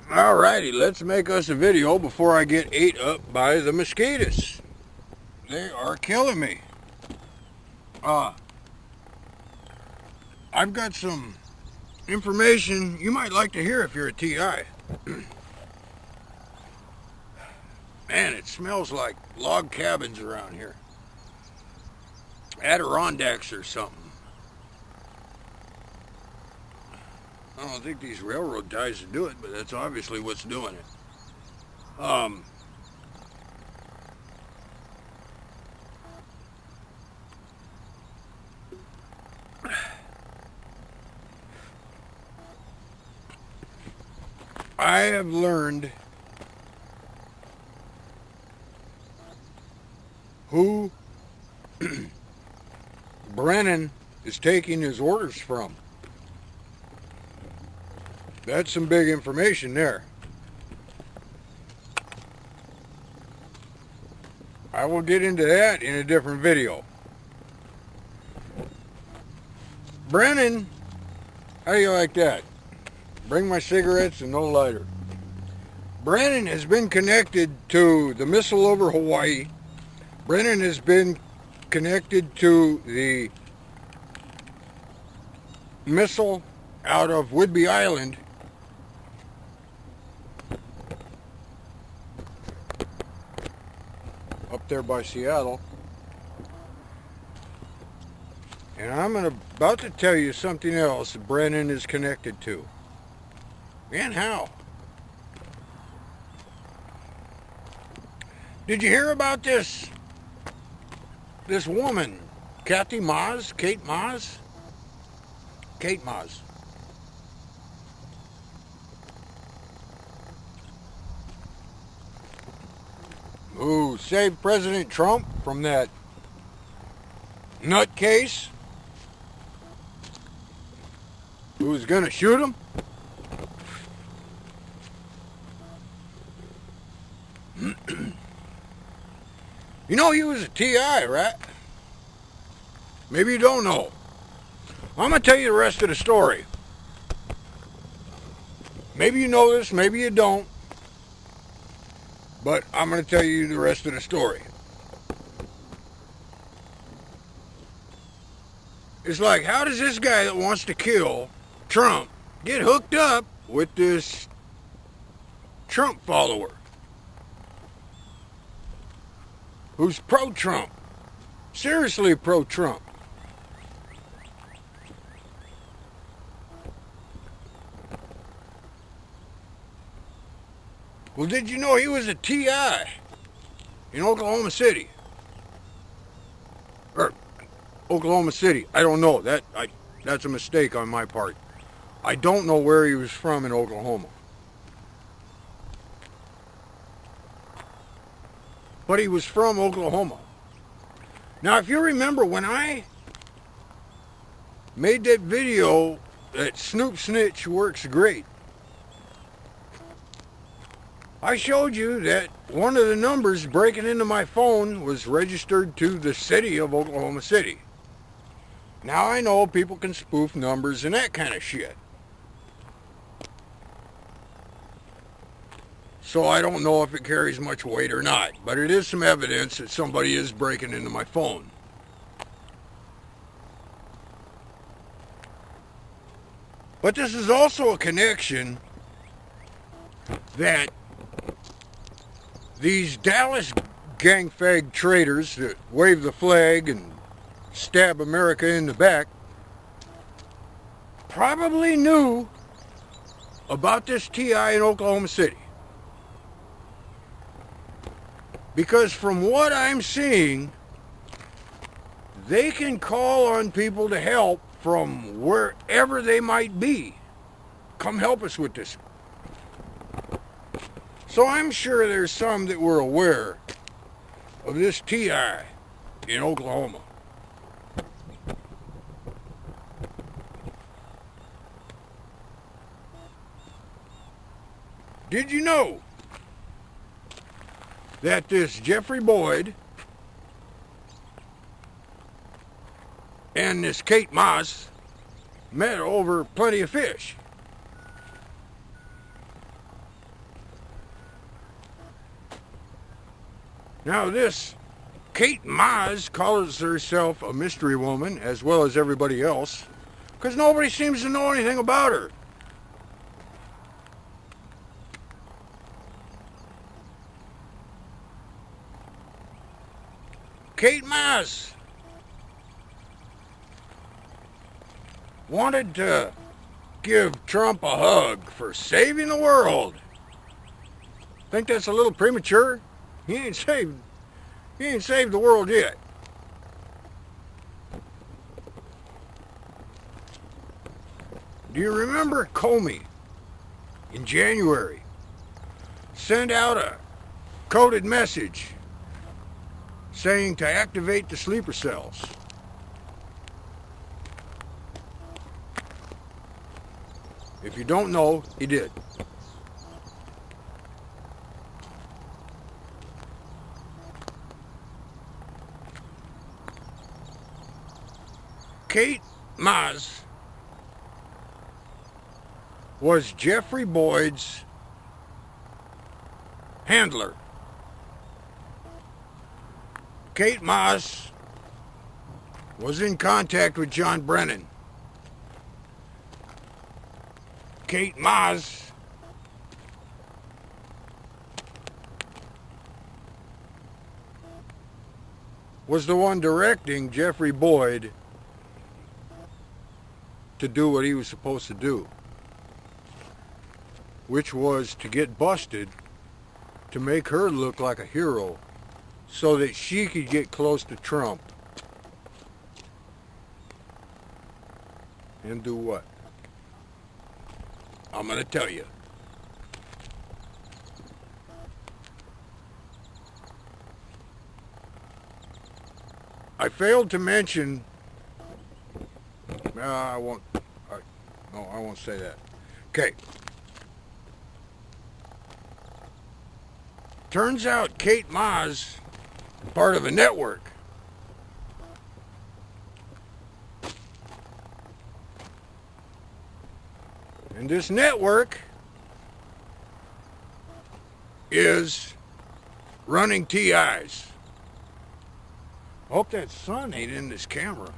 Alrighty, let's make us a video before I get ate up by the mosquitoes. They are killing me. I've got some information you might like to hear if you're a TI. Man, it smells like log cabins around here. Adirondacks or something. I don't think these railroad ties would do it, but that's obviously what's doing it. I have learned who Brennan is taking his orders from. That's some big information there. I will get into that in a different video. Brennan, how do you like that? Bring my cigarettes and no lighter. Brennan has been connected to the missile over Hawaii. Brennan has been connected to the missile out of Whidbey Island. Up there by Seattle. And I'm about to tell you something else that Brennan is connected to. And how? Did you hear about this woman, Kate Maas, who saved President Trump from that nutcase who was going to shoot him? You know he was a TI, right? Maybe you don't know. I'm going to tell you the rest of the story. Maybe you know this, maybe you don't. But I'm going to tell you the rest of the story. It's like, how does this guy that wants to kill Trump get hooked up with this Trump follower who's pro-Trump? Seriously pro-Trump. Well, did you know he was a TI in Oklahoma City? Or Oklahoma City. I don't know. That's a mistake on my part. I don't know where he was from in Oklahoma. But he was from Oklahoma. Now, if you remember when I made that video that Snoop Snitch works great, I showed you that one of the numbers breaking into my phone was registered to the city of Oklahoma City. Now I know people can spoof numbers and that kind of shit. So I don't know if it carries much weight or not, but it is some evidence that somebody is breaking into my phone. But this is also a connection that these Dallas gang fag traitors that wave the flag and stab America in the back probably knew about this TI in Oklahoma City. Because from what I'm seeing, they can call on people to help from wherever they might be. Come help us with this. So I'm sure there's some that were aware of this TI in Oklahoma. Did you know that this Jeffrey Boyd and this Kate Maas met over plenty of fish? Now this Kate Maz calls herself a mystery woman as well as everybody else because nobody seems to know anything about her. Kate Maz wanted to give Trump a hug for saving the world. Think that's a little premature? He ain't saved the world yet. Do you remember Comey in January sent out a coded message saying to activate the sleeper cells? If you don't know, he did. Kate Maz was Jeffrey Boyd's handler. Kate Maz was in contact with John Brennan. Kate Maz was the one directing Jeffrey Boyd to do what he was supposed to do, which was to get busted to make her look like a hero so that she could get close to Trump. And do what? I'm going to tell you. I failed to mention, I won't say that. Okay. Turns out Kate Maz, part of a network. And this network is running TIs. I hope that sun ain't in this camera.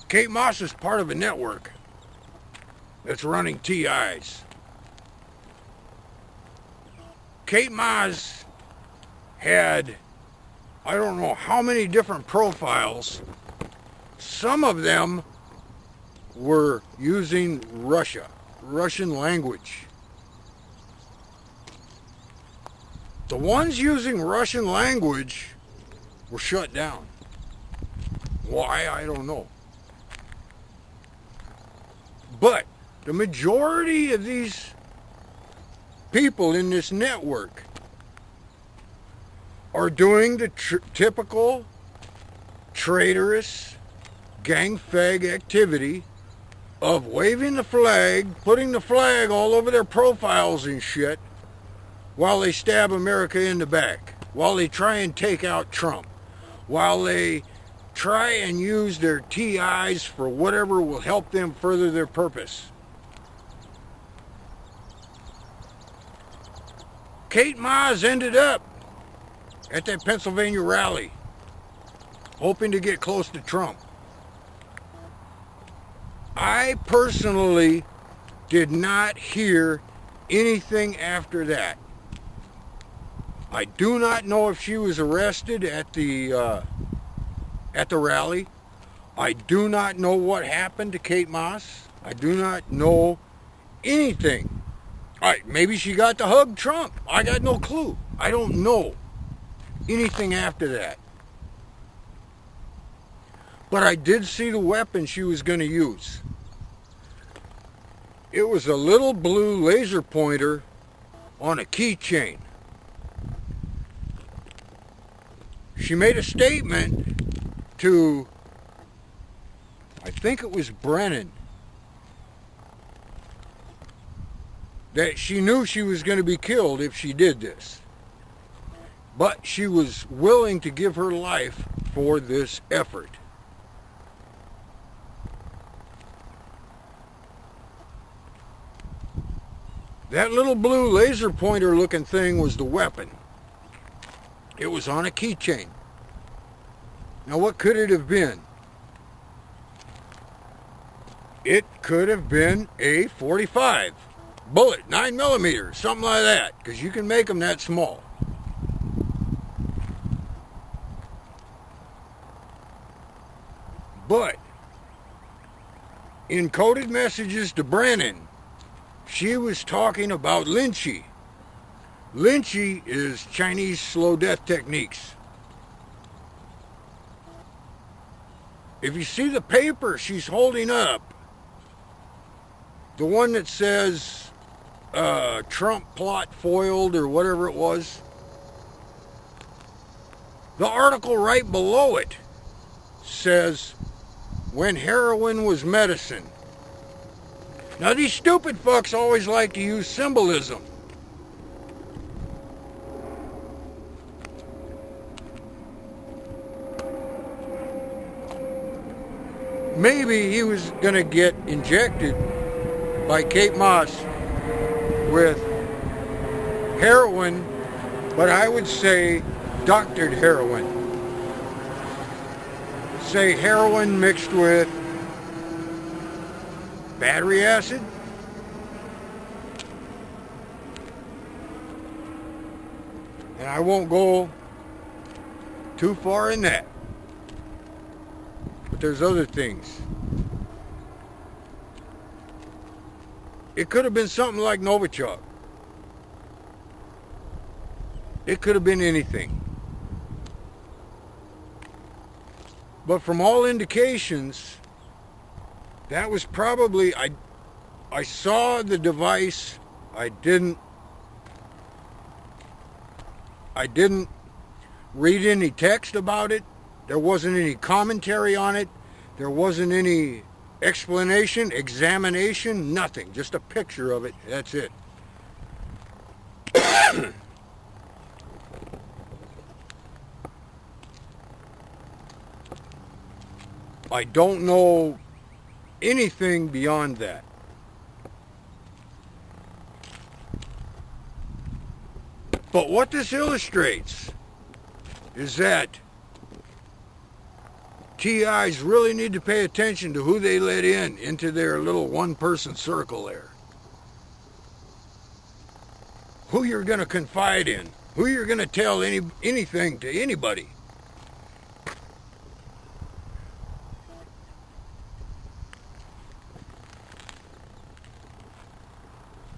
Kate Maz is part of a network that's running TIs. Kate Maz had, I don't know how many different profiles. Some of them were using Russian language. The ones using Russian language were shut down. Why, I don't know. But the majority of these people in this network are doing the typical traitorous gang fag activity of waving the flag, putting the flag all over their profiles and shit, while they stab America in the back, while they try and take out Trump, while they try and use their TIs for whatever will help them further their purpose. Kate Maz ended up at that Pennsylvania rally, hoping to get close to Trump. I personally did not hear anything after that. I do not know if she was arrested at the rally. I do not know what happened to Kate Maz. I do not know anything. Maybe she got to hug Trump. I got no clue. I don't know anything after that. But I did see the weapon she was going to use. It was a little blue laser pointer on a keychain. She made a statement to, I think it was Brennan, that she knew she was going to be killed if she did this. But she was willing to give her life for this effort. That little blue laser pointer looking thing was the weapon. It was on a keychain. Now what could it have been? It could have been a .45 bullet, 9mm, something like that, because you can make them that small. But in coded messages to Brennan, she was talking about Lynchy. Lynchy is Chinese slow death techniques. If you see the paper she's holding up, the one that says Trump plot foiled or whatever it was, the article right below it says, when heroin was medicine. Now these stupid fucks always like to use symbolism. Maybe he was gonna get injected by Kate Moss with heroin, but I would say doctored heroin. Say heroin mixed with battery acid, and I won't go too far in that, but there's other things. It could have been something like Novichok. It could have been anything. But from all indications, that was probably, I saw the device, I didn't read any text about it, there wasn't any commentary on it, there wasn't any explanation, examination, nothing, just a picture of it, that's it. I don't know anything beyond that. But what this illustrates is that TIs really need to pay attention to who they let in into their little one-person circle there. Who you're going to confide in, who you're going to tell anything to anybody.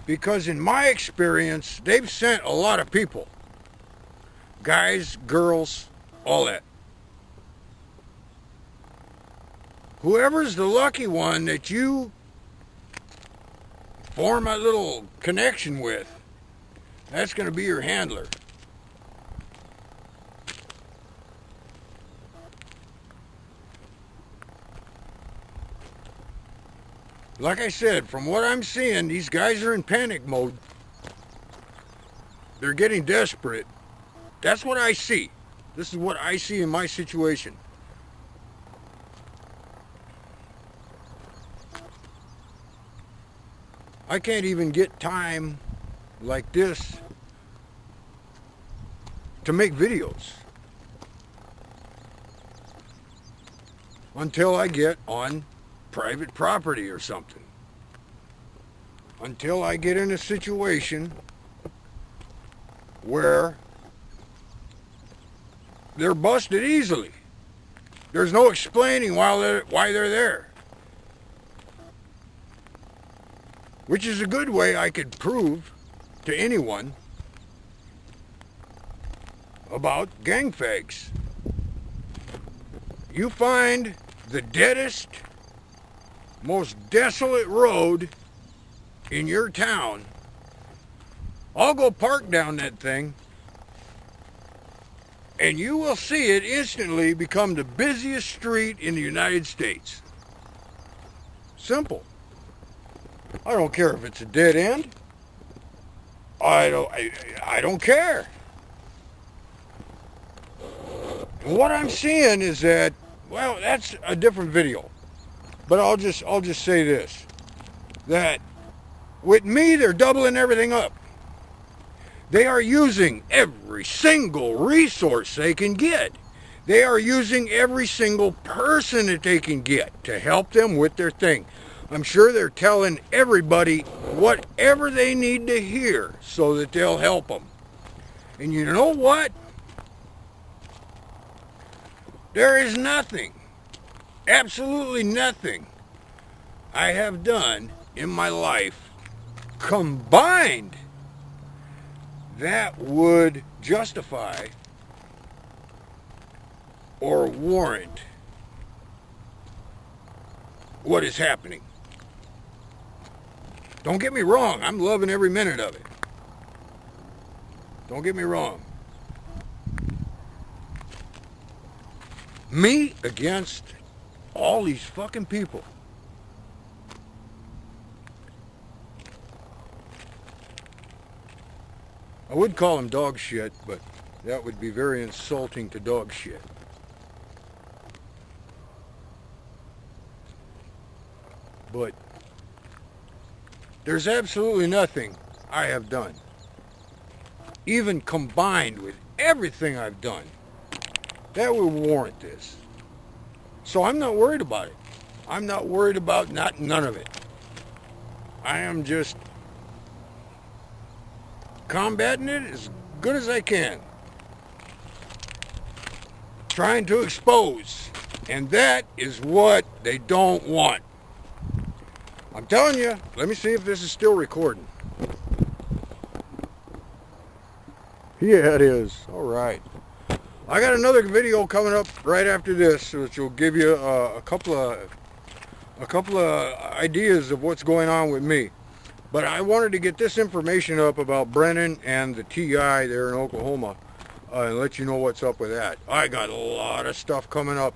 Because in my experience, they've sent a lot of people. Guys, girls, all that. Whoever's the lucky one that you form a little connection with, that's going to be your handler. Like I said, from what I'm seeing, these guys are in panic mode. They're getting desperate. That's what I see. This is what I see in my situation. I can't even get time like this to make videos until I get on private property or something. Until I get in a situation where they're busted easily. There's no explaining why they're there. Which is a good way I could prove to anyone about gang fags. You find the deadest, most desolate road in your town, I'll go park down that thing, and you will see it instantly become the busiest street in the United States. Simple. I don't care if it's a dead end. I don't care. What I'm seeing is that, well, that's a different video. But I'll just say this, that With me, they're doubling everything up. They are using every single resource they can get. They are using every single person that they can get to help them with their thing. I'm sure they're telling everybody whatever they need to hear so that they'll help them. And you know what? There is nothing, absolutely nothing I have done in my life combined that would justify or warrant what is happening. Don't get me wrong, I'm loving every minute of it. Don't get me wrong. Me against all these fucking people. I would call them dog shit, but that would be very insulting to dog shit. But there's absolutely nothing I have done, even combined with everything I've done, that would warrant this. So I'm not worried about it. I'm not worried about none of it. I am just combating it as good as I can. Trying to expose. And that is what they don't want. I'm telling you, let me see if this is still recording. Yeah, it is. All right. I got another video coming up right after this, which will give you a couple of ideas of what's going on with me. But I wanted to get this information up about Brennan and the TI there in Oklahoma and let you know what's up with that. I got a lot of stuff coming up.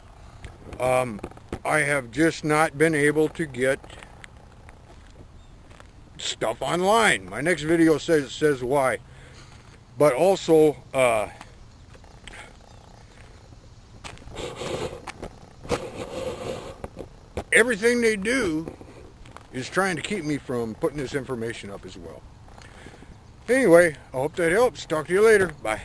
I have just not been able to get stuff online. My next video says why. But also, everything they do is trying to keep me from putting this information up as well. Anyway, I hope that helps. Talk to you later. Bye.